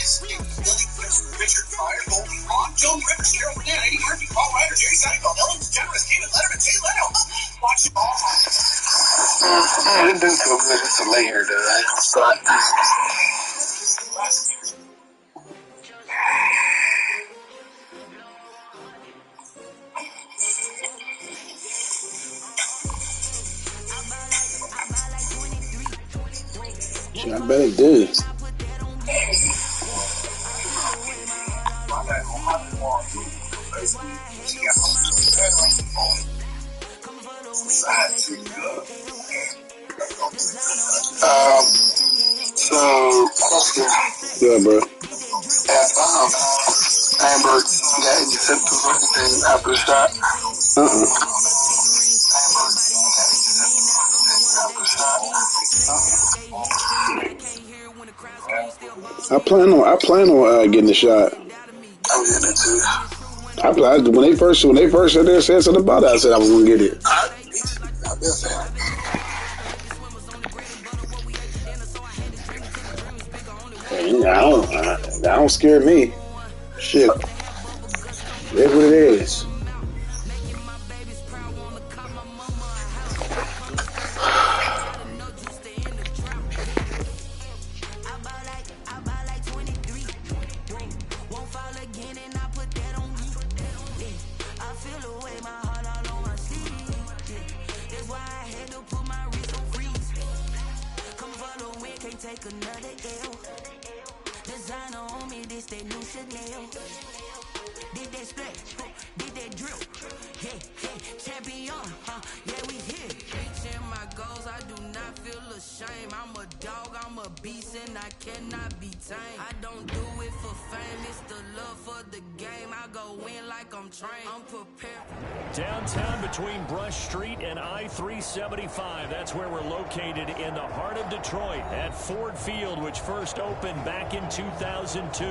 Richard Pryor, Goldie Hawn, Joan Rivers, Carol Burnett, Eddie Murphy, Paul Reiser, Jerry Seinfeld, Ellen DeGeneres, David Letterman, Jay Leno. Watch it all. I didn't do so good. It's a layer, but I bet it did. So, question. Yeah, bro. If Amber got any symptoms or anything after the shot? I plan on getting the shot. I'm getting it too. When they first said something about it, I said I was gonna get it. I've been saying. That don't scare me. Shit, that's what it is. Downtown between Brush Street and I-375. That's where we're located in the heart of Detroit at Ford Field, which first opened back in 2002.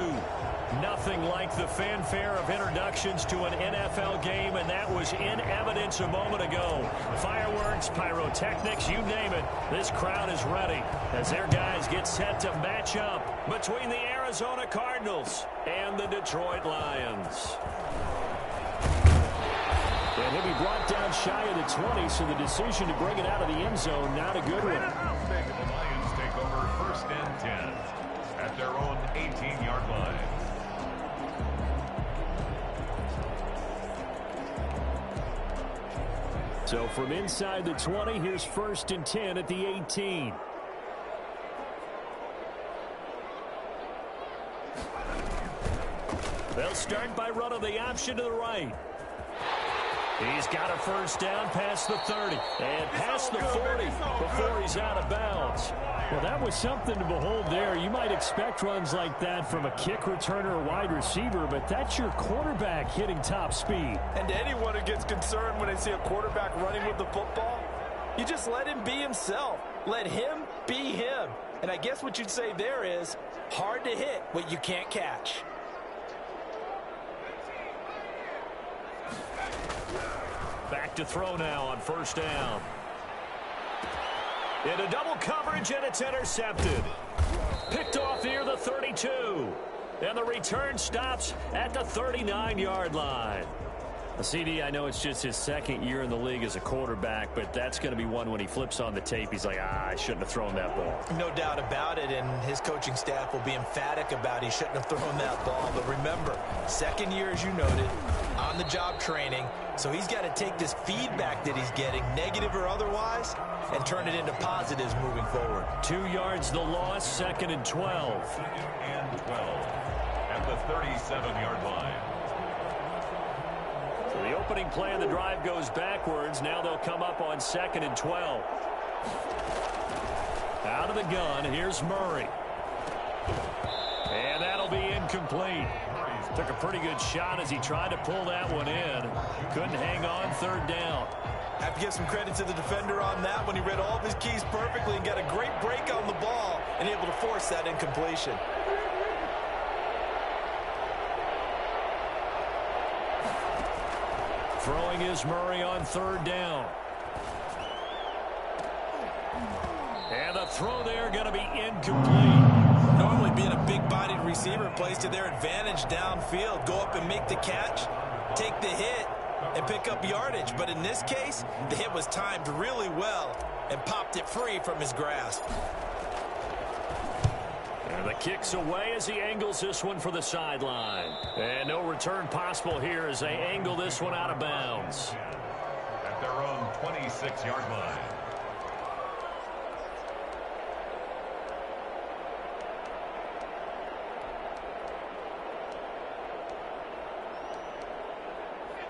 Nothing like the fanfare of introductions to an NFL game, and that was in evidence a moment ago. Fireworks, pyrotechnics, you name it. This crowd is ready as their guys get set to match up between the Arizona Cardinals and the Detroit Lions. And he'll be brought down shy of the 20, so the decision to bring it out of the end zone, not a good one. The Lions take over 1st and 10 at their own 18-yard line. So from inside the 20, here's 1st and 10 at the 18. They'll start by running the option to the right. He's got a first down past the 30 and past the 40 before he's out of bounds. Well, that was something to behold there. You might expect runs like that from a kick returner or wide receiver, but that's your quarterback hitting top speed. And to anyone who gets concerned when they see a quarterback running with the football, you just let him be himself. Let him be him. And I guess what you'd say there is hard to hit what you can't catch. Back to throw now on first down. Into double coverage, and it's intercepted. Picked off near the 32. And the return stops at the 39-yard line. CD, I know it's just his second year in the league as a quarterback, but that's going to be one when he flips on the tape. He's like, I shouldn't have thrown that ball. No doubt about it, and his coaching staff will be emphatic about he shouldn't have thrown that ball. But remember, second year, as you noted, on-the-job training, so he's got to take this feedback that he's getting, negative or otherwise, and turn it into positives moving forward. 2 yards the loss, 2nd and 12. 2nd and 12 at the 37-yard line. So the opening play of the drive goes backwards. Now they'll come up on 2nd and 12. Out of the gun, here's Murray. And that'll be incomplete. Took a pretty good shot as he tried to pull that one in. Couldn't hang on, 3rd down. Have to give some credit to the defender on that when he read all of his keys perfectly and got a great break on the ball and able to force that incompletion. Throwing is Murray on 3rd down. And the throw there going to be incomplete. Normally being a big-bodied receiver, receiver plays to their advantage downfield. Go up and make the catch, take the hit, and pick up yardage. But in this case, the hit was timed really well and popped it free from his grasp. And the kick's away as he angles this one for the sideline. And no return possible here as they angle this one out of bounds. At their own 26-yard line.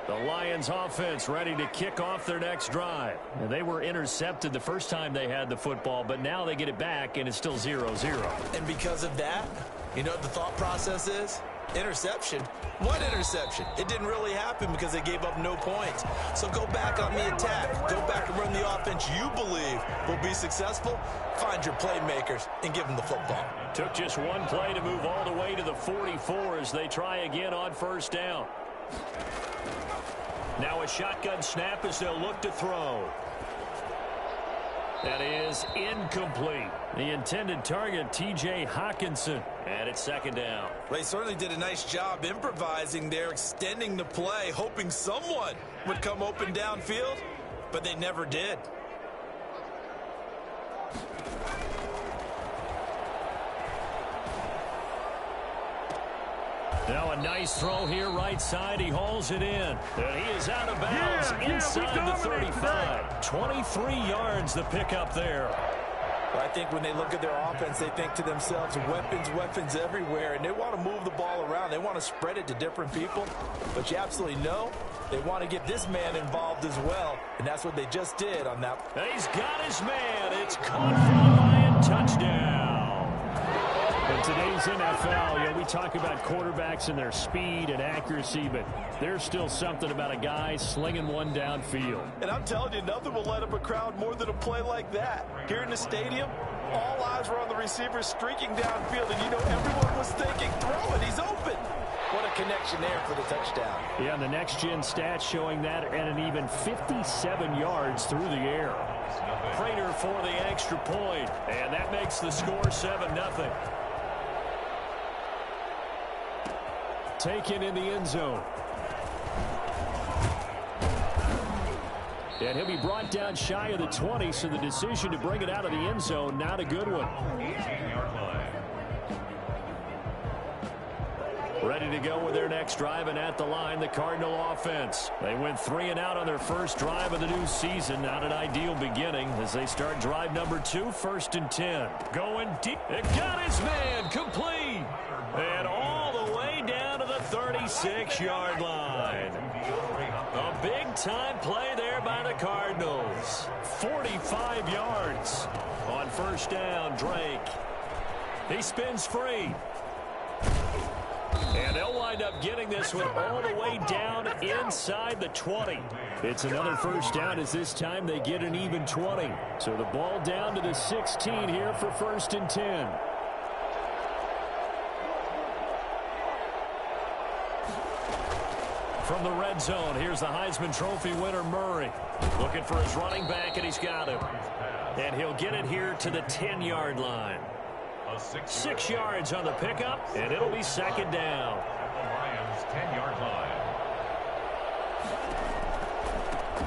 The Lions offense ready to kick off their next drive. And they were intercepted the first time they had the football, but now they get it back, and it's still 0-0. And because of that, you know what the thought process is? Interception. One interception. It didn't really happen because they gave up no points. So go back on the attack. Go back and run the offense you believe will be successful. Find your playmakers and give them the football. Took just one play to move all the way to the 44 as they try again on first down. Now a shotgun snap as they'll look to throw. That is incomplete. The intended target, T.J. Hockenson. And it's second down. They certainly did a nice job improvising there, extending the play, hoping someone would come open downfield, but they never did. Now a nice throw here right side. He hauls it in. And he is out of bounds inside the 35. 23 yards the pickup there. Well, I think when they look at their offense, they think to themselves, weapons everywhere, and they want to move the ball around. They want to spread it to different people. But you absolutely know they want to get this man involved as well, and that's what they just did on that. He's got his man. It's caught for a Lion touchdown. In today's NFL, we talk about quarterbacks and their speed and accuracy, but there's still something about a guy slinging one downfield. And I'm telling you, nothing will light up a crowd more than a play like that. Here in the stadium, all eyes were on the receiver streaking downfield, and you know everyone was thinking, throw it, he's open. What a connection there for the touchdown. Yeah, and the next-gen stats showing that at an even 57 yards through the air. Prater for the extra point, and that makes the score 7-0. Taken in the end zone. And he'll be brought down shy of the 20, so the decision to bring it out of the end zone, not a good one. 18-yard line. Ready to go with their next drive, and at the line, the Cardinal offense. They went 3 and out on their first drive of the new season. Not an ideal beginning as they start drive number 2, 1st and 10. Going deep. It got his man complete. And all the way down to the 36-yard line. A big-time play there by the Cardinals. 45 yards on first down, Drake. He spins free. And they'll wind up getting this one all the way down inside the 20. It's another first down as this time they get an even 20. So the ball down to the 16 here for 1st and 10. From the red zone, here's the Heisman Trophy winner, Murray. Looking for his running back, and he's got him. And he'll get it here to the 10-yard line. 6 yards on the pickup, and it'll be second down. At the Lions' 10-yard line.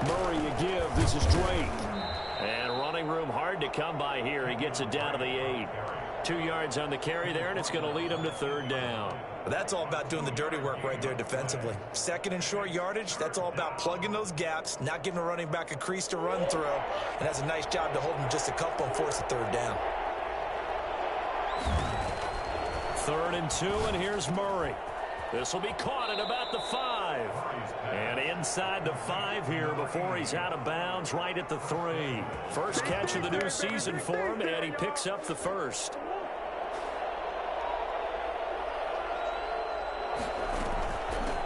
Murray you give. This is Drake. And running room hard to come by here. He gets it down to the 8. 2 yards on the carry there, and it's going to lead him to third down. That's all about doing the dirty work right there defensively. Second and short yardage, that's all about plugging those gaps, not giving a running back a crease to run through. And that's a nice job to hold him just a couple and force a third down. 3rd and 2, and here's Murray. This will be caught at about the 5. And inside the 5 here before he's out of bounds right at the 3. First catch of the new season for him, and he picks up the first.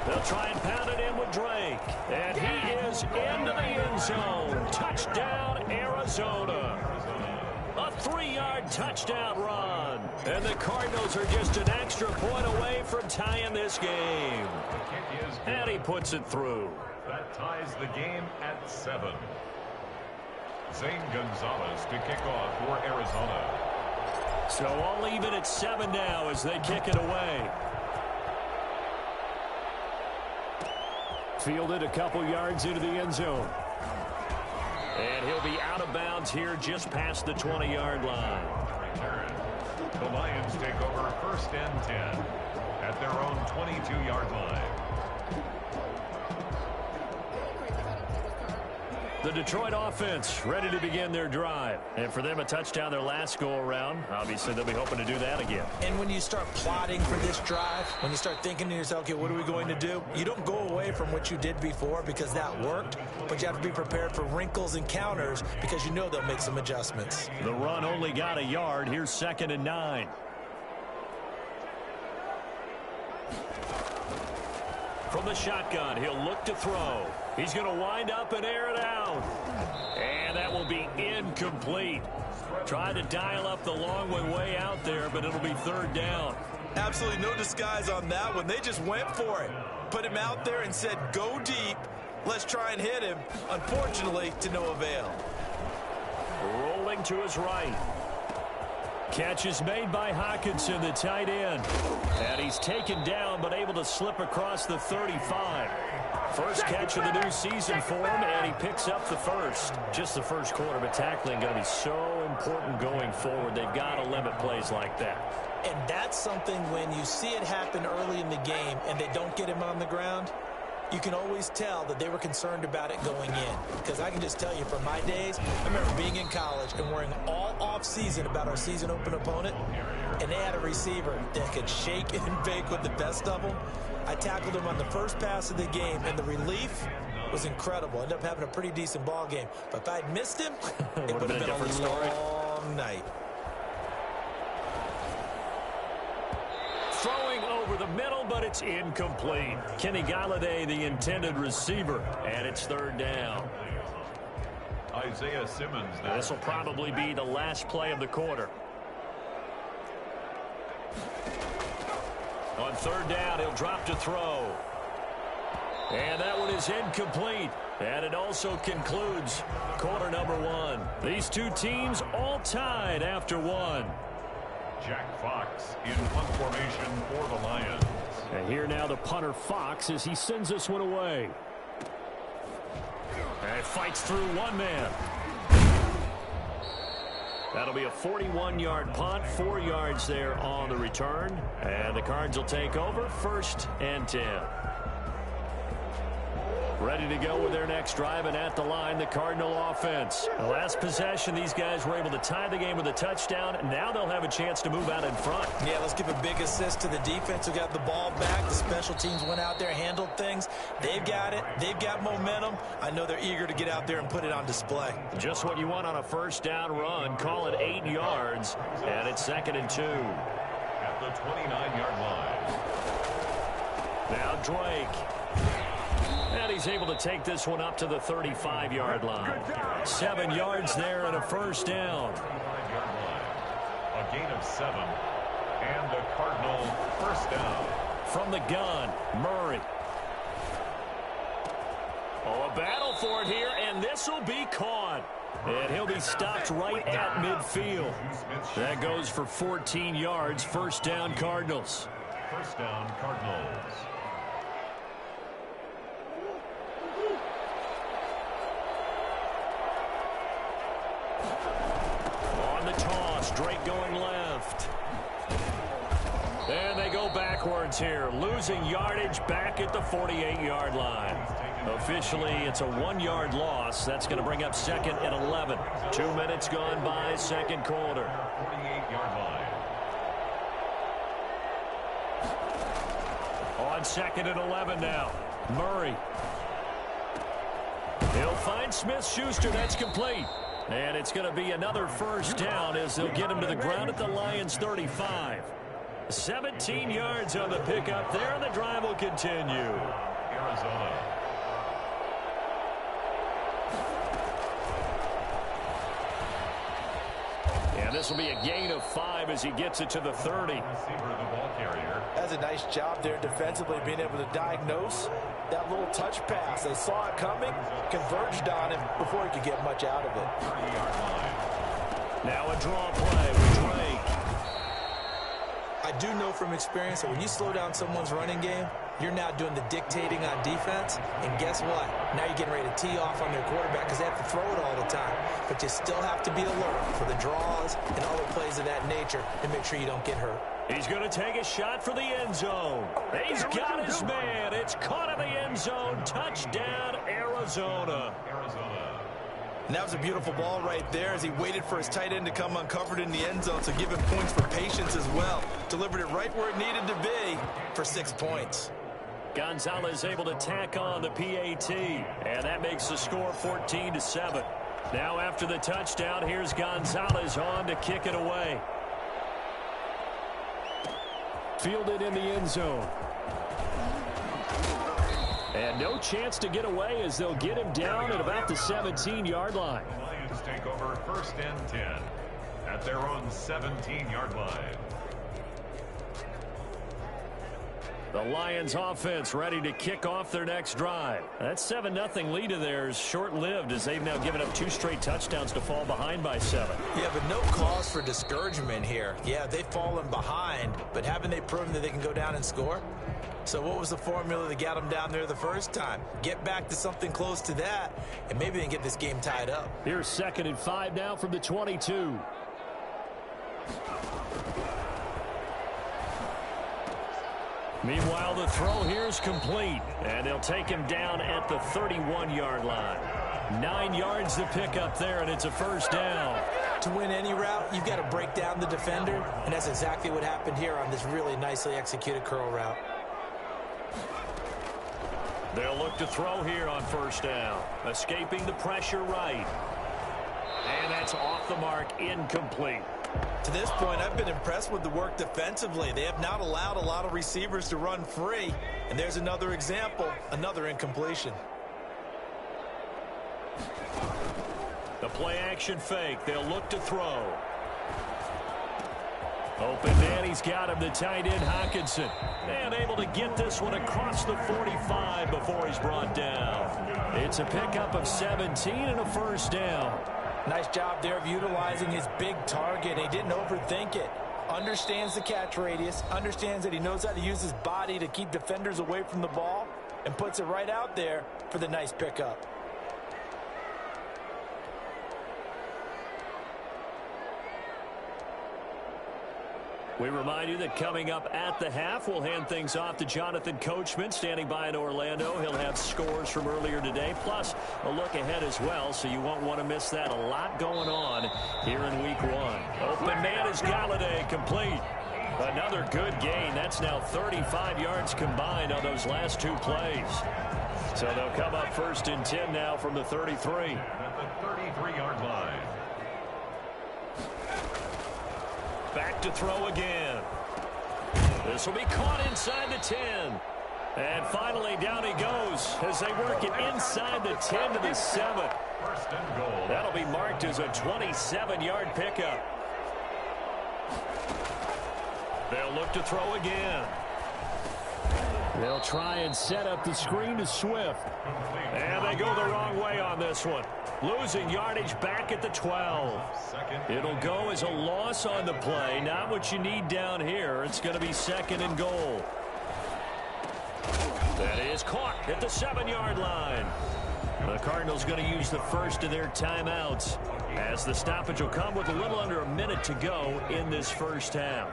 They'll try and pound it in with Drake. And he is into the end zone. Touchdown, Arizona. A 3-yard touchdown run. And the Cardinals are just an extra point away from tying this game. And he puts it through. That ties the game at 7. Zane Gonzalez to kick off for Arizona. So all even at 7 now as they kick it away. Fielded a couple yards into the end zone. And he'll be out of bounds here just past the 20-yard line. The Lions take over 1st and 10 at their own 22-yard line. The Detroit offense ready to begin their drive. And for them, a touchdown their last go-around. Obviously, they'll be hoping to do that again. And when you start plotting for this drive, when you start thinking to yourself, okay, what are we going to do? You don't go away from what you did before because that worked, but you have to be prepared for wrinkles and counters because you know they'll make some adjustments. The run only got a yard. Here's 2nd and 9. From the shotgun, he'll look to throw. He's going to wind up and air it out. And that will be incomplete. Tried to dial up the long way out there, but it'll be 3rd down. Absolutely no disguise on that one. They just went for it. Put him out there and said, go deep. Let's try and hit him. Unfortunately, to no avail. Rolling to his right. Catch is made by Hockenson, the tight end. And he's taken down, but able to slip across the 35. First catch of the new season for him, and he picks up the first. Just the first quarter, but tackling going to be so important going forward. They've got to limit plays like that. And that's something when you see it happen early in the game and they don't get him on the ground, you can always tell that they were concerned about it going in. Because I can just tell you from my days, I remember being in college and worrying all off-season about our season open opponent, and they had a receiver that could shake and bake with the best of them. I tackled him on the first pass of the game, and the relief was incredible. Ended up having a pretty decent ball game. But if I'd missed him, it would have been a different story. Long night. Throwing over the middle, but it's incomplete. Kenny Golladay, the intended receiver, and it's 3rd down. Isaiah Simmons. This will probably be the last play of the quarter. On 3rd down, he'll drop to throw. And that one is incomplete. And it also concludes quarter number 1. These two teams all tied after 1. Jack Fox in punt formation for the Lions. And here now the punter Fox as he sends this one away. And fights through one man. That'll be a 41-yard punt, 4 yards there on the return. And the Cards will take over 1st and 10. Ready to go with their next drive, and at the line, the Cardinal offense. The last possession, these guys were able to tie the game with a touchdown. Now they'll have a chance to move out in front. Yeah, let's give a big assist to the defense who got the ball back. The special teams went out there, handled things. They've got it. They've got momentum. I know they're eager to get out there and put it on display. Just what you want on a 1st down run. Call it 8 yards, and it's 2nd and 2. At the 29-yard line. Now Drake. And he's able to take this one up to the 35-yard line. 7 yards there and a 1st down. 35-yard line. A gain of 7. And the Cardinal 1st down. From the gun, Murray. Oh, a battle for it here, and this will be caught. And he'll be stopped right at midfield. That goes for 14 yards. 1st down, Cardinals. 1st down, Cardinals. Drake going left. And they go backwards here, losing yardage back at the 48-yard line. Officially, it's a 1-yard loss. That's going to bring up 2nd and 11. 2 minutes gone by, 2nd quarter. 48-yard line. On 2nd and 11 now. Murray. He'll find Smith-Schuster. That's complete. And it's going to be another 1st down as they'll get him to the ground at the Lions' 35. 17 yards on the pickup there, and the drive will continue. Arizona. And this will be a gain of 5 as he gets it to the 30. Receiver, the ball carrier. That's a nice job there defensively, being able to diagnose that little touch pass. They saw it coming, converged on him before he could get much out of it. 30-yard line. Now a draw play with Drake. I do know from experience that when you slow down someone's running game, you're now doing the dictating on defense, and guess what? Now you're getting ready to tee off on their quarterback because they have to throw it all the time. But you still have to be alert for the draws and other plays of that nature to make sure you don't get hurt. He's going to take a shot for the end zone. He's got his man. It's caught in the end zone. Touchdown, Arizona. And that was a beautiful ball right there as he waited for his tight end to come uncovered in the end zone, so give him points for patience as well. Delivered it right where it needed to be for 6 points. Gonzalez able to tack on the PAT, and that makes the score 14-7. Now after the touchdown, here's Gonzalez on to kick it away. Fielded in the end zone. And no chance to get away as they'll get him down at about the 17-yard line. The Lions take over 1st and 10 at their own 17-yard line. The Lions offense ready to kick off their next drive. That 7-0 lead of theirs short-lived as they've now given up 2 straight touchdowns to fall behind by 7. Yeah, but no cause for discouragement here. Yeah, they've fallen behind, but haven't they proven that they can go down and score? So what was the formula that got them down there the first time? Get back to something close to that, and maybe they can get this game tied up. Here's 2nd and 5 now from the 22. Meanwhile, the throw here is complete, and they'll take him down at the 31-yard line. 9 yards to pick up there, and it's a 1st down. To win any route, you've got to break down the defender, and that's exactly what happened here on this really nicely executed curl route. They'll look to throw here on 1st down. Escaping the pressure right. And that's off the mark, incomplete. To this point, I've been impressed with the work defensively. They have not allowed a lot of receivers to run free. And there's another example, another incompletion. The play-action fake. They'll look to throw. Open man, he's got him, the tight end, Hockenson. And able to get this one across the 45 before he's brought down. It's a pickup of 17 and a 1st down. Nice job there of utilizing his big target. He didn't overthink it. Understands the catch radius, understands that he knows how to use his body to keep defenders away from the ball, and puts it right out there for the nice pickup. We remind you that coming up at the half, we'll hand things off to Jonathan Coachman, standing by in Orlando. He'll have scores from earlier today, plus a look ahead as well, so you won't want to miss that. A lot going on here in Week 1. Open man is Galladay, complete. Another good gain. That's now 35 yards combined on those last 2 plays. So they'll come up 1st and 10 now from the 33. At the 33-yard line. Back to throw again. This will be caught inside the 10. And finally down he goes as they work it inside the 10 to the 7. 1st and goal. That'll be marked as a 27-yard pickup. They'll look to throw again. They'll try and set up the screen to Swift. And they go the wrong way on this one. Losing yardage back at the 12. It'll go as a loss on the play. Not what you need down here. It's going to be 2nd and goal. That is caught at the 7-yard line. The Cardinals going to use the first of their timeouts as the stoppage will come with a little under a minute to go in this 1st half.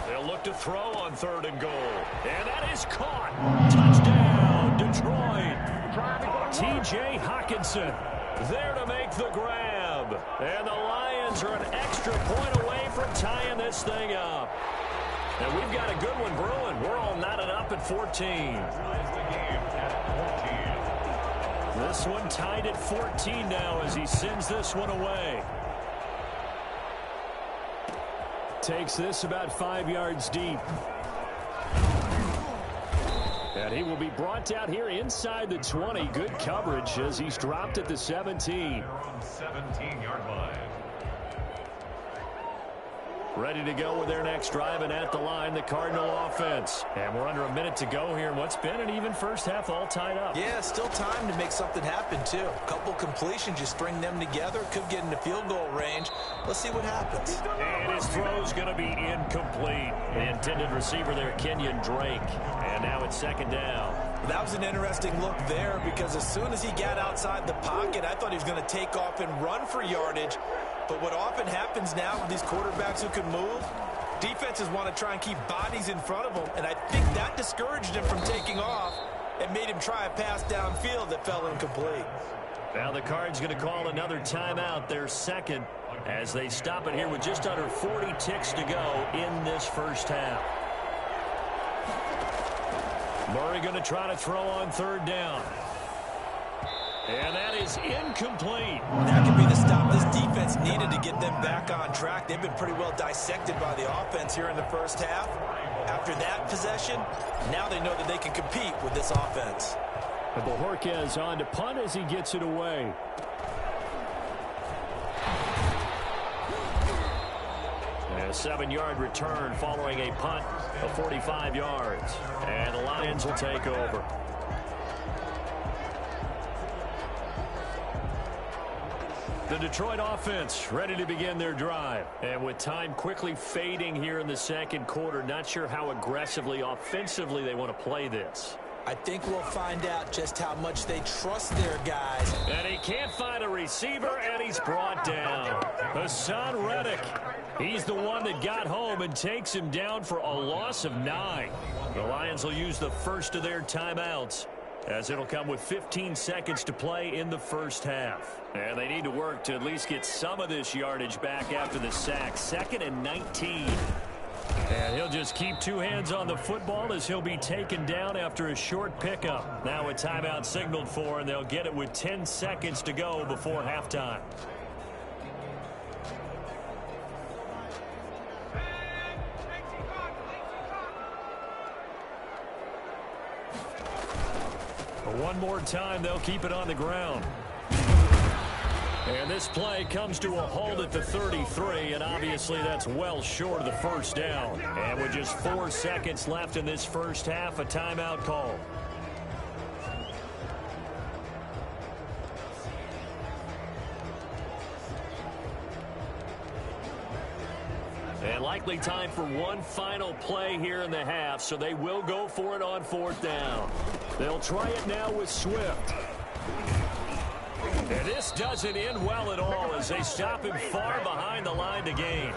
They'll look to throw on 3rd and goal. And that is caught. Touchdown, Detroit. T.J. Hockenson there to make the grab. And the Lions are an extra point away from tying this thing up. And we've got a good one brewing. We're all knotted up at 14. This one tied at 14 now as he sends this one away. Takes this about 5 yards deep. And he will be brought down here inside the 20. Good coverage as he's dropped at the 17. 17-yard line. Ready to go with their next drive, and at the line, the Cardinal offense. And we're under a minute to go here in what's been an even first half, all tied up. Yeah, still time to make something happen, too. A couple completions, just string them together. Could get into field goal range. Let's see what happens. And his throw's going to be incomplete. The intended receiver there, Kenyon Drake. And now it's second down. That was an interesting look there because as soon as he got outside the pocket, I thought he was going to take off and run for yardage. But what often happens now with these quarterbacks who can move, defenses want to try and keep bodies in front of them, and I think that discouraged him from taking off and made him try a pass downfield that fell incomplete. Now the Cards going to call another timeout, their second, as they stop it here with just under 40 ticks to go in this first half. Murray going to try to throw on third down. And that is incomplete. That could be the stop this defense needed to get them back on track. They've been pretty well dissected by the offense here in the first half. After that possession, now they know that they can compete with this offense. And Bojorquez on to punt as he gets it away. And a 7-yard return following a punt of 45 yards. And the Lions will take over. The Detroit offense ready to begin their drive. And with time quickly fading here in the second quarter, not sure how aggressively, offensively they want to play this. I think we'll find out just how much they trust their guys. And he can't find a receiver, and he's brought down. Hassan Reddick. He's the one that got home and takes him down for a loss of 9. The Lions will use the first of their timeouts, as it'll come with 15 seconds to play in the first half. And they need to work to at least get some of this yardage back after the sack. 2nd and 19. And he'll just keep two hands on the football as he'll be taken down after a short pickup. Now a timeout signaled for, and they'll get it with 10 seconds to go before halftime. One more time, they'll keep it on the ground. And this play comes to a halt at the 33, and obviously that's well short of the first down. And with just 4 seconds left in this first half, a timeout call. And likely time for one final play here in the half, so they will go for it on 4th down. They'll try it now with Swift. And this doesn't end well at all as they stop him far behind the line to gain.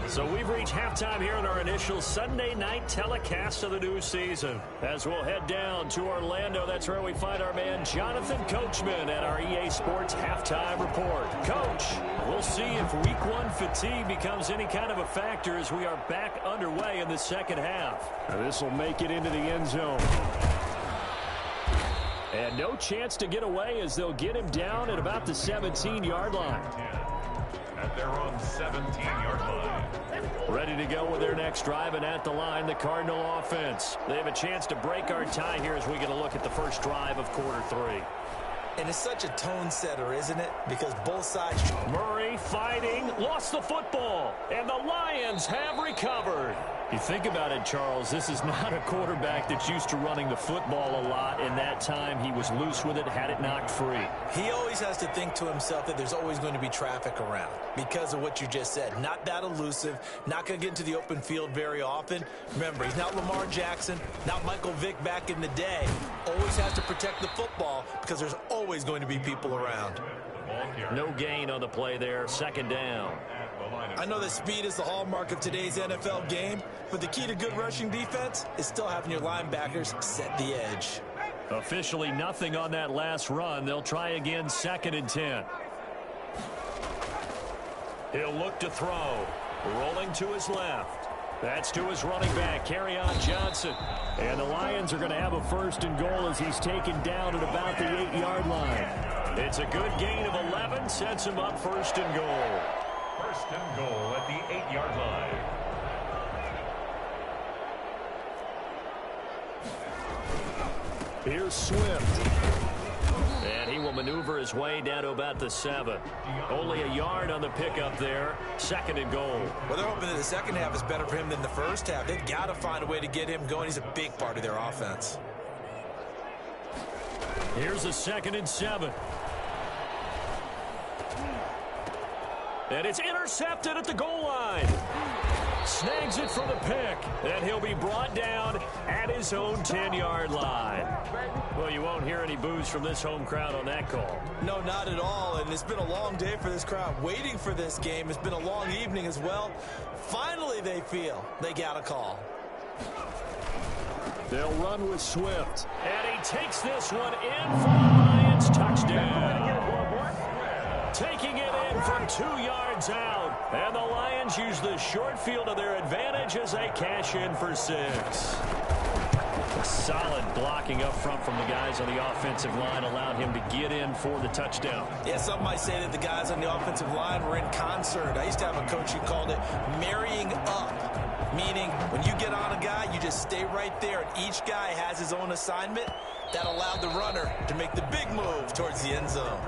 So we've reached halftime here in our initial Sunday night telecast of the new season. As we'll head down to Orlando, that's where we find our man Jonathan Coachman at our EA Sports Halftime Report. Coach, we'll see if Week 1 fatigue becomes any kind of a factor as we are back underway in the second half. Now this will make it into the end zone. And no chance to get away as they'll get him down at about the 17-yard line. At their own 17-yard line. Ready to go with their next drive, and at the line, the Cardinal offense. They have a chance to break our tie here as we get a look at the first drive of quarter 3. And it's such a tone setter, isn't it? Because both sides... Murray fighting, lost the football, and the Lions have recovered. You think about it, Charles, this is not a quarterback that's used to running the football a lot. In that time, he was loose with it, had it knocked free. He always has to think to himself that there's always going to be traffic around because of what you just said. Not that elusive, not going to get into the open field very often. Remember, he's not Lamar Jackson, not Michael Vick back in the day. Always has to protect the football because there's always going to be people around. No gain on the play there, 2nd down. I know that speed is the hallmark of today's NFL game, but the key to good rushing defense is still having your linebackers set the edge. Officially nothing on that last run. They'll try again, 2nd and 10. He'll look to throw. Rolling to his left. That's to his running back, Kerryon Johnson. And the Lions are going to have a 1st and goal as he's taken down at about the 8-yard line. It's a good gain of 11, sets him up 1st and goal. 1st and goal at the 8-yard line. Here's Swift. And he will maneuver his way down to about the 7. Only a yard on the pickup there. 2nd and goal. Well, they're hoping that the second half is better for him than the first half. They've got to find a way to get him going. He's a big part of their offense. Here's a 2nd and 7. And it's intercepted at the goal line. Snags it for the pick. And he'll be brought down at his own 10-yard line. Well, you won't hear any boos from this home crowd on that call. No, not at all. And it's been a long day for this crowd waiting for this game. It's been a long evening as well. Finally, they feel they got a call. They'll run with Swift. And he takes this one in for the Lions. Touchdown. Taking it in from 2 yards out. And the Lions use the short field to their advantage as they cash in for 6. Solid blocking up front from the guys on the offensive line allowed him to get in for the touchdown. Yeah, some might say that the guys on the offensive line were in concert. I used to have a coach who called it marrying up, meaning when you get on a guy, you just stay right there, and each guy has his own assignment. That allowed the runner to make the big move towards the end zone.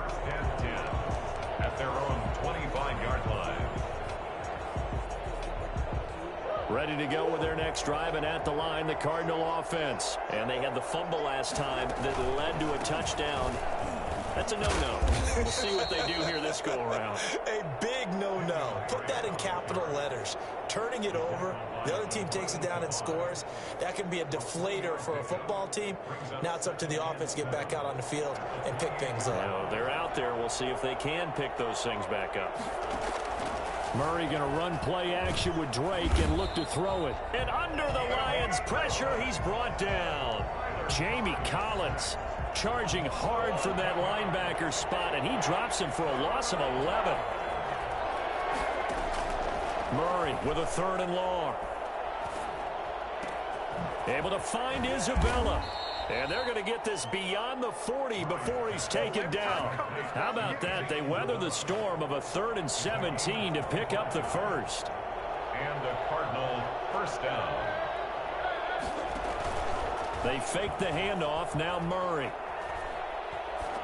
At their own 25-yard line. Ready to go with their next drive, and at the line, the Cardinal offense. And they had the fumble last time that led to a touchdown. That's a no-no. We'll see what they do here this go-around. A big no-no. Put that in capital letters. Turning it over, the other team takes it down and scores. That can be a deflator for a football team. Now it's up to the offense to get back out on the field and pick things up. Well, they're out there. We'll see if they can pick those things back up. Murray going to run play action with Drake and look to throw it. And under the Lions' pressure, he's brought down. Jamie Collins charging hard from that linebacker spot, and he drops him for a loss of 11. Murray with a 3rd and long. Able to find Isabella. And they're going to get this beyond the 40 before he's taken down. How about that? They weather the storm of a 3rd and 17 to pick up the first. And a Cardinal first down. They fake the handoff. Now Murray.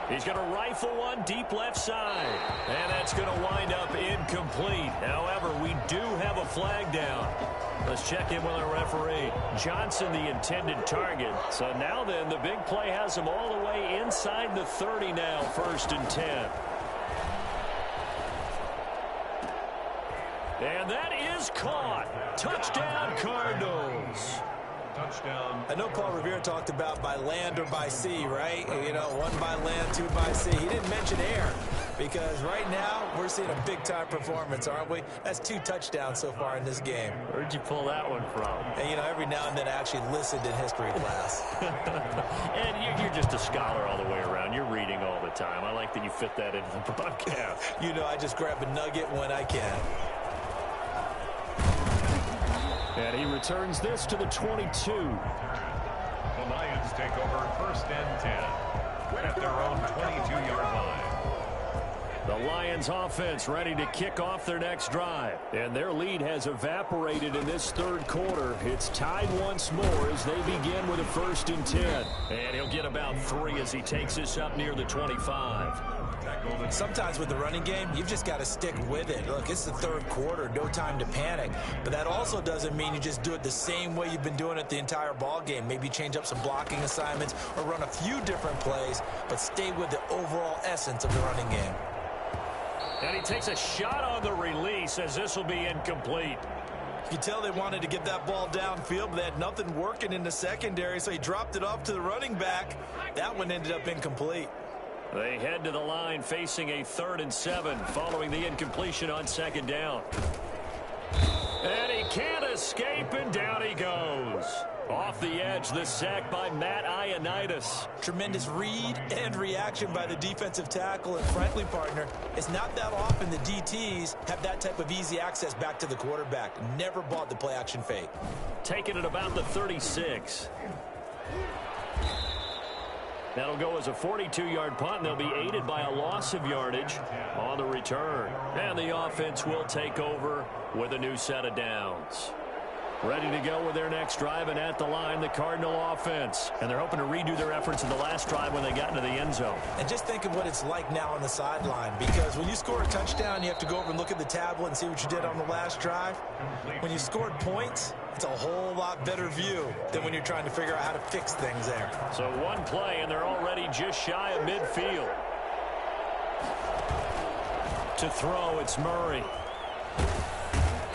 He's going to rifle one deep left side. And that's going to wind up incomplete. However, we do have a flag down. Let's check in with our referee. Johnson, the intended target. So now then, the big play has him all the way inside the 30 now, 1st and 10. And that is caught. Touchdown, Cardinals. Touchdown. I know Paul Revere talked about by land or by sea, right? You know, 1 by land, 2 by sea. He didn't mention air because right now we're seeing a big-time performance, aren't we? That's 2 touchdowns so far in this game. Where'd you pull that one from? And, you know, every now and then I actually listened in history class. And you're just a scholar all the way around. You're reading all the time. I like that you fit that into the broadcast. You know, I just grab a nugget when I can. And he returns this to the 22. The Lions take over 1st and 10 at their own 22-yard line. The Lions offense ready to kick off their next drive. And their lead has evaporated in this 3rd quarter. It's tied once more as they begin with a 1st and 10. And he'll get about 3 as he takes this up near the 25. Sometimes with the running game, you've just got to stick with it. Look, it's the 3rd quarter, no time to panic. But that also doesn't mean you just do it the same way you've been doing it the entire ball game. Maybe change up some blocking assignments or run a few different plays, but stay with the overall essence of the running game. And he takes a shot on the release as this will be incomplete. You can tell they wanted to get that ball downfield, but they had nothing working in the secondary, so he dropped it off to the running back. That one ended up incomplete. They head to the line facing a 3rd and 7 following the incompletion on 2nd down. And he can't escape, and down he goes. Off the edge, the sack by Matt Ioannidis. Tremendous read and reaction by the defensive tackle, and frankly, partner, it's not that often the DTs have that type of easy access back to the quarterback. Never bought the play-action fake. Taking it about the 36. That'll go as a 42-yard punt, and they'll be aided by a loss of yardage on the return. And the offense will take over with a new set of downs. Ready to go with their next drive, and at the line, the Cardinal offense. And they're hoping to redo their efforts in the last drive when they got into the end zone. And just think of what it's like now on the sideline, because when you score a touchdown, you have to go over and look at the tablet and see what you did on the last drive. When you scored points, it's a whole lot better view than when you're trying to figure out how to fix things there. So one play, and they're already just shy of midfield. To throw, it's Murray.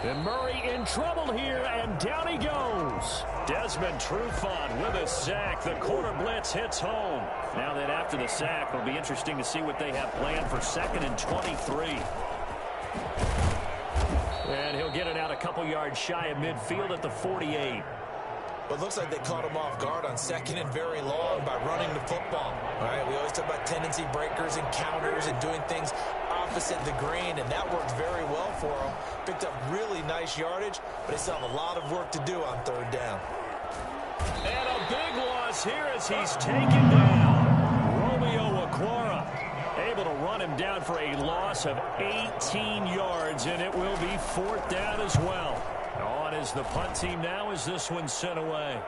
And Murray in trouble here, and down he goes. Desmond Trufant with a sack. The corner blitz hits home. Now that after the sack, it'll be interesting to see what they have planned for 2nd and 23. And he'll get it out a couple yards shy of midfield at the 48. But it looks like they caught him off guard on 2nd and very long by running the football. All right, we always talk about tendency breakers and counters and doing things opposite the green, and that worked very well for him. Picked up really nice yardage, but they still have a lot of work to do on 3rd down. And a big loss here as he's taken down. Romeo Okwara able to run him down for a loss of 18 yards, and it will be 4th down as well. On is the punt team now as this one's sent away.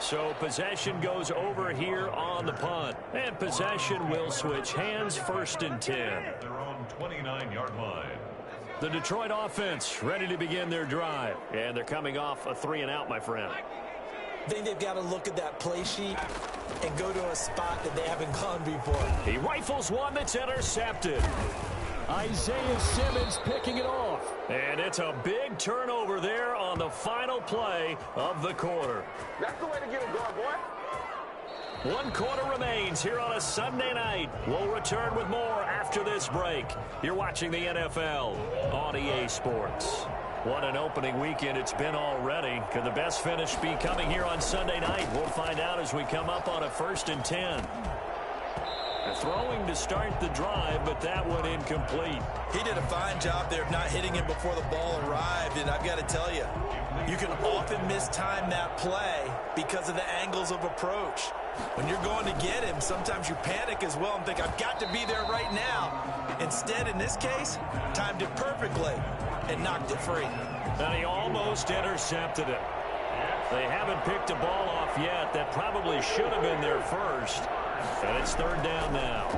So possession goes over here on the punt. And possession will switch hands, 1st and 10. Their own 29-yard line. The Detroit offense ready to begin their drive. And they're coming off a 3-and-out, my friend. I think they've got to look at that play sheet and go to a spot that they haven't gone before. He rifles one that's intercepted. Isaiah Simmons picking it off. And it's a big turnover there on the final play of the quarter. That's the way to get it going, boy. 1 quarter remains here on a Sunday night. We'll return with more after this break. You're watching the NFL on EA Sports. What an opening weekend it's been already. Could the best finish be coming here on Sunday night? We'll find out as we come up on a 1st and 10. Throwing to start the drive, but that one incomplete. He did a fine job there of not hitting him before the ball arrived, and I've got to tell you, you can often mistime that play because of the angles of approach. When you're going to get him, sometimes you panic as well and think, I've got to be there right now. Instead, in this case, timed it perfectly and knocked it free. And he almost intercepted it. They haven't picked a ball off yet. That probably should have been there first. And it's 3rd down now.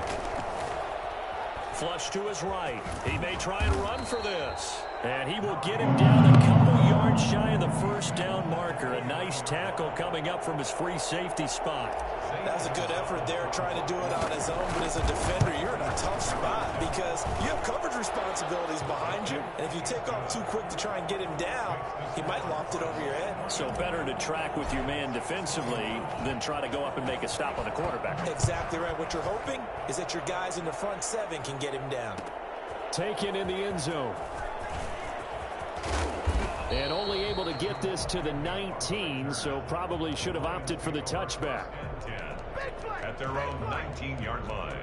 Flush to his right. He may try and run for this. And he will get him down a couple yards shy of the 1st down marker. A nice tackle coming up from his free safety spot. That was a good effort there trying to do it on his own, but as a defender, you're in a tough spot because you have coverage responsibilities behind you, and if you take off too quick to try and get him down, he might loft it over your head. So better to track with your man defensively than try to go up and make a stop on the quarterback. Exactly right. What you're hoping is that your guys in the front 7 can get him down. Taken in the end zone. And only able to get this to the 19, so probably should have opted for the touchback. 10 at their own 19-yard line.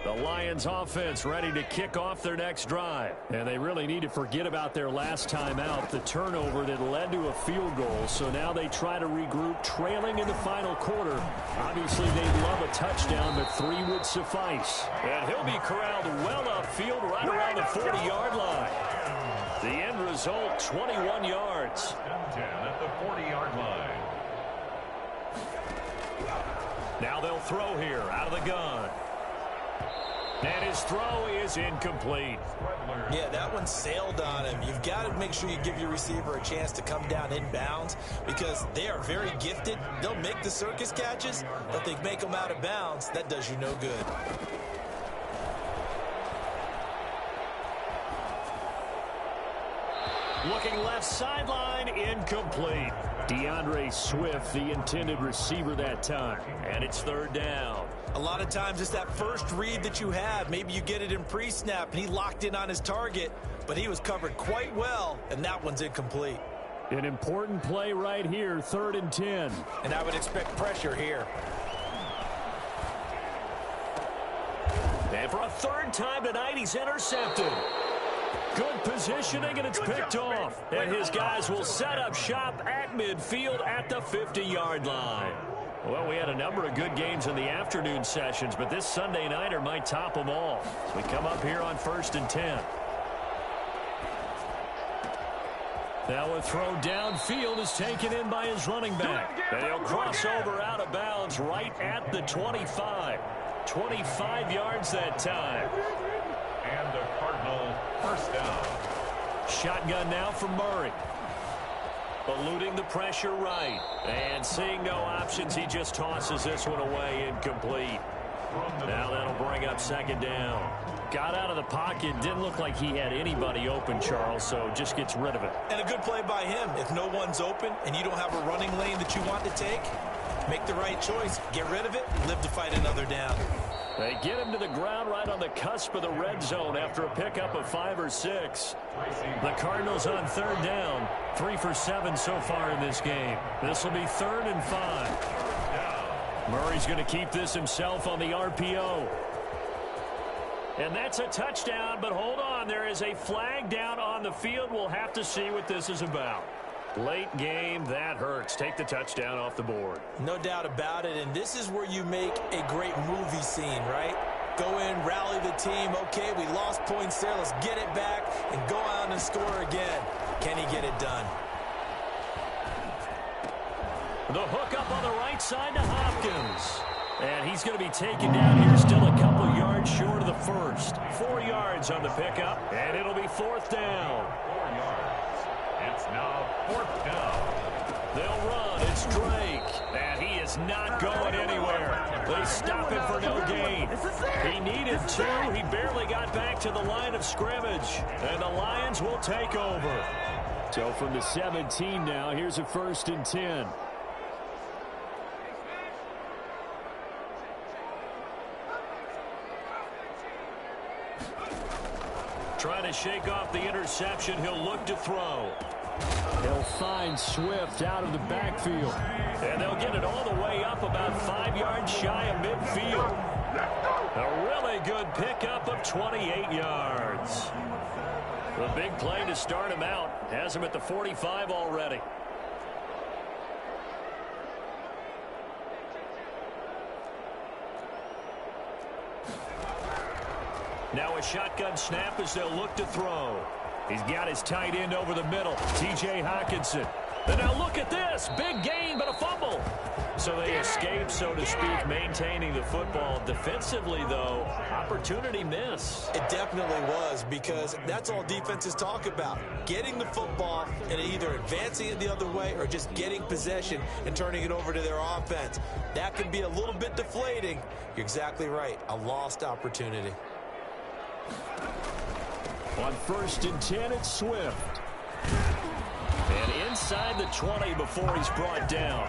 The Lions offense ready to kick off their next drive. And they really need to forget about their last time out, the turnover that led to a field goal. So now they try to regroup, trailing in the final quarter. Obviously, they'd love a touchdown, but 3 would suffice. And he'll be corralled well upfield right around the 40-yard line. The end result, 21 yards. 10 at the 40-yard line. Now they'll throw here out of the gun. And his throw is incomplete. Yeah, that one sailed on him. You've got to make sure you give your receiver a chance to come down inbounds because they are very gifted. They'll make the circus catches, but they make them out of bounds. That does you no good. Looking left sideline, incomplete. DeAndre Swift, the intended receiver that time. And it's 3rd down. A lot of times it's that first read that you have. Maybe you get it in pre-snap, and he locked in on his target, but he was covered quite well, and that one's incomplete. An important play right here, 3rd and 10. And I would expect pressure here. And for a 3rd time tonight, he's intercepted. Good positioning, and it's picked off. And his guys will set up shop at midfield at the 50-yard line. Well, we had a number of good games in the afternoon sessions, but this Sunday nighter might top them all. So we come up here on 1st and 10. Now a throw downfield is taken in by his running back. And he'll cross over out of bounds right at the 25. 25 yards that time. And a Cardinal first down. Shotgun now for Murray. Eluding the pressure right. And seeing no options, he just tosses this one away incomplete. Now that'll bring up second down. Got out of the pocket. Didn't look like he had anybody open, Charles, so just gets rid of it. And a good play by him. If no one's open and you don't have a running lane that you want to take, make the right choice. Get rid of it. Live to fight another down. They get him to the ground right on the cusp of the red zone after a pickup of 5 or 6. The Cardinals on third down. 3 for 7 so far in this game. This will be 3rd and 5. Murray's going to keep this himself on the RPO. And that's a touchdown, but hold on. There is a flag down on the field. We'll have to see what this is about. Late game, that hurts. Take the touchdown off the board. No doubt about it, and this is where you make a great movie scene, right? Go in, rally the team. Okay, we lost points there. Let's get it back and go out and score again. Can he get it done? The hook up on the right side to Hopkins. And he's going to be taken down here, still a couple yards short of the first. 4 yards on the pickup, and it'll be 4th down. 4 yards. It's now 4th down. They'll run. It's Drake. And he is not going anywhere. They stop him for no gain. He needed 2. He barely got back to the line of scrimmage. And the Lions will take over. So from the 17 now, here's a 1st and 10. Trying to shake off the interception. He'll look to throw. He'll find Swift out of the backfield. And they'll get it all the way up about 5 yards shy of midfield. A really good pickup of 28 yards. The big play to start him out. Has him at the 45 already. Now a shotgun snap as they'll look to throw. He's got his tight end over the middle, T.J. Hockenson. And now look at this. Big gain, but a fumble. So they escape, so to speak, maintaining the football. Defensively, though, opportunity miss. It definitely was, because that's all defenses talk about. Getting the football and either advancing it the other way or just getting possession and turning it over to their offense. That can be a little bit deflating. You're exactly right. A lost opportunity. On 1st and 10, it's Swift. And inside the 20 before he's brought down.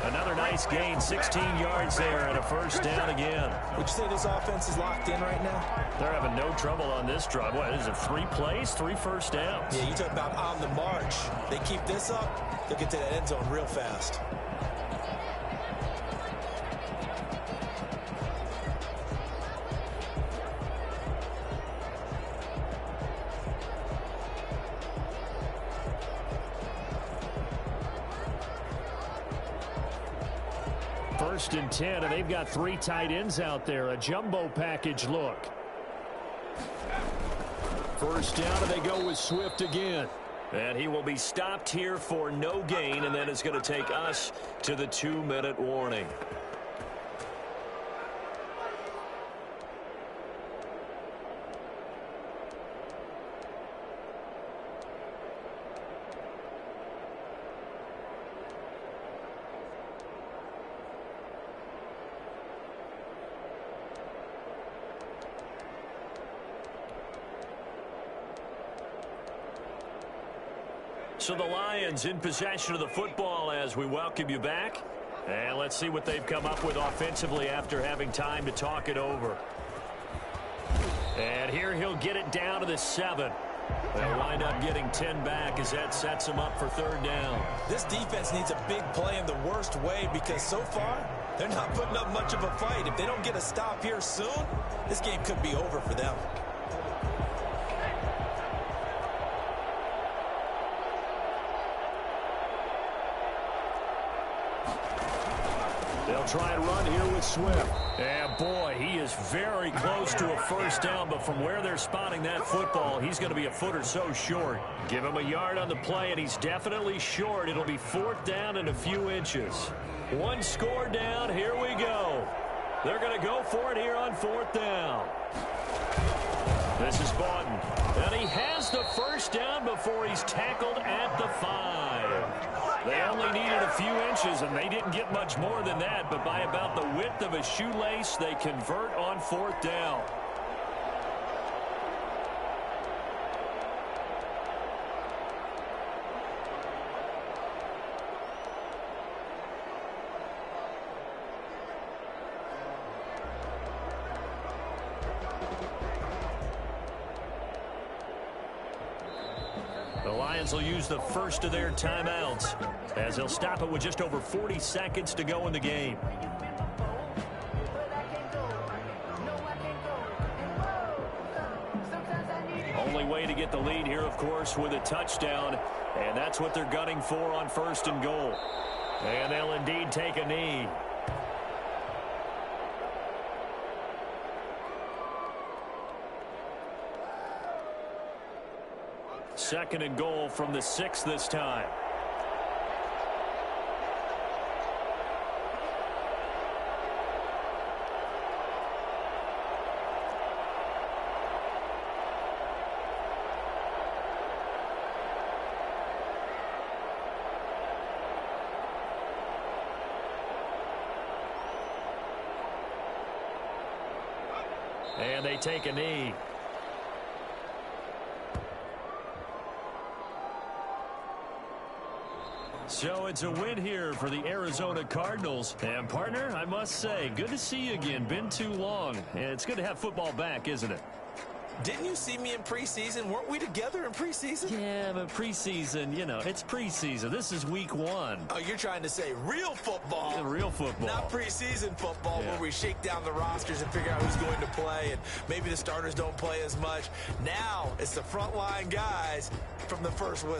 Another nice gain, 16 yards there, and a 1st down again. Would you say this offense is locked in right now? They're having no trouble on this drive. What is it, 3 plays, 3 first downs? Yeah, you talk about on the march. They keep this up, they'll get to that end zone real fast. First and 10, and they've got 3 tight ends out there. A jumbo package look. 1st down, and they go with Swift again. And he will be stopped here for no gain, and then it's going to take us to the 2-minute warning. So the Lions in possession of the football as we welcome you back. And let's see what they've come up with offensively after having time to talk it over. And here he'll get it down to the 7. They'll wind up getting 10 back as that sets them up for 3rd down. This defense needs a big play in the worst way, because so far they're not putting up much of a fight. If they don't get a stop here soon, this game could be over for them. They'll try and run here with Swift. And boy, he is very close to a first down, but from where they're spotting that football, he's going to be a foot or so short. Give him a yard on the play, and he's definitely short. It'll be 4th down and a few inches. 1 score down. Here we go. They're going to go for it here on 4th down. This is Bawden. And he has the first down before he's tackled at the 5. They only needed a few inches, and they didn't get much more than that. But by about the width of a shoelace, they convert on 4th down. The Lions will use the first of their timeouts as they'll stop it with just over 40 seconds to go in the game. Only way to get the lead here, of course, with a touchdown, and that's what they're gunning for on 1st and goal. And they'll indeed take a knee. Second and goal from the 6 this time. And they take a knee. So it's a win here for the Arizona Cardinals. And, partner, I must say, good to see you again. Been too long. And it's good to have football back, isn't it? Didn't you see me in preseason? Weren't we together in preseason? Yeah, but preseason, you know, it's preseason. This is week 1. Oh, you're trying to say real football. Yeah, real football. Not preseason football, yeah, where we shake down the rosters and figure out who's going to play, and maybe the starters don't play as much. Now it's the frontline guys from the first whistle.